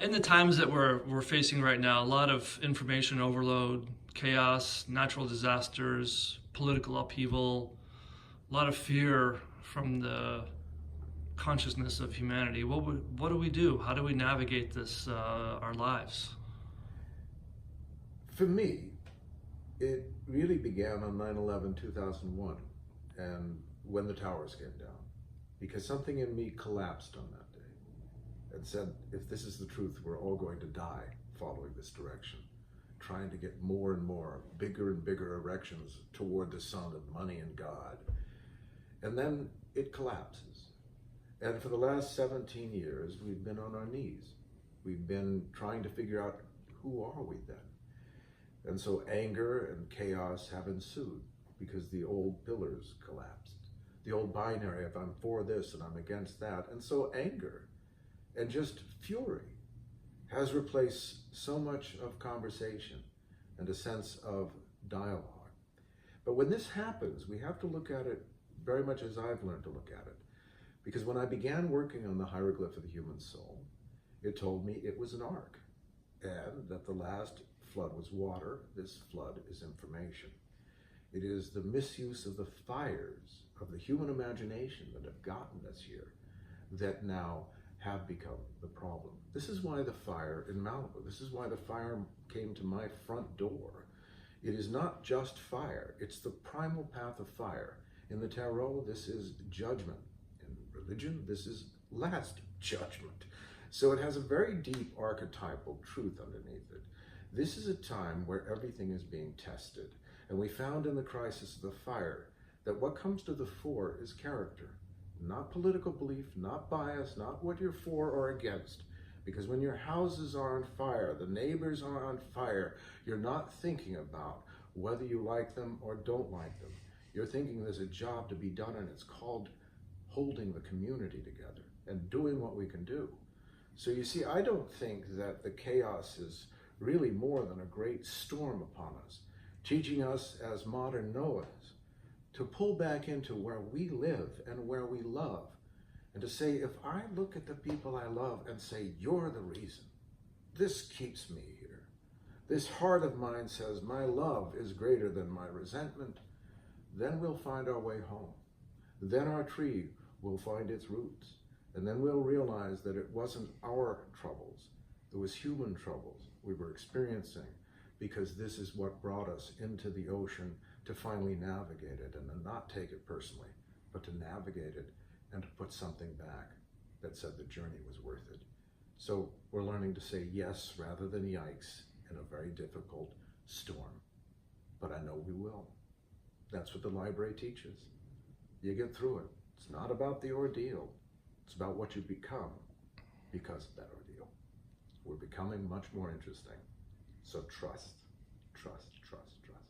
In the times that we're facing right now, a lot of information overload, chaos, natural disasters, political upheaval, a lot of fear from the consciousness of humanity. What do we do? How do we navigate this, our lives? For me, it really began on 9/11/2001 and when the towers came down, because something in me collapsed on that day and said, if this is the truth, we're all going to die following this direction, trying to get more and more, bigger and bigger erections toward the sun and money and God. And then it collapses. And for the last 17 years, we've been on our knees. We've been trying to figure out, who are we then? And so anger and chaos have ensued because the old pillars collapsed. The old binary of I'm for this and I'm against that. And so anger and just fury has replaced so much of conversation and a sense of dialogue. But when this happens, we have to look at it very much as I've learned to look at it. Because when I began working on the hieroglyph of the human soul, it told me it was an ark, and that the last flood was water. This flood is information. It is the misuse of the fires of the human imagination that have gotten us here that now have become the problem. This is why the fire in Malibu, this is why the fire came to my front door. It is not just fire, it's the primal path of fire. In the tarot, this is judgment. In religion, this is last judgment. So it has a very deep archetypal truth underneath it. This is a time where everything is being tested. And we found in the crisis of the fire that what comes to the fore is character, not political belief, not bias, not what you're for or against. Because when your houses are on fire, the neighbors are on fire, you're not thinking about whether you like them or don't like them. You're thinking there's a job to be done, and it's called holding the community together and doing what we can do. So you see, I don't think that the chaos is really more than a great storm upon us, teaching us as modern Noahs to pull back into where we live and where we love, and to say, if I look at the people I love and say, you're the reason, this keeps me here. This heart of mine says, my love is greater than my resentment, then we'll find our way home. Then our tree will find its roots. And then we'll realize that it wasn't our troubles, it was human troubles we were experiencing, because this is what brought us into the ocean to finally navigate it and to not take it personally, but to navigate it and to put something back that said the journey was worth it. So we're learning to say yes rather than yikes in a very difficult storm. But I know we will. That's what the library teaches. You get through it. It's not about the ordeal. It's about what you become because of that ordeal. We're becoming much more interesting. So trust, trust, trust, trust.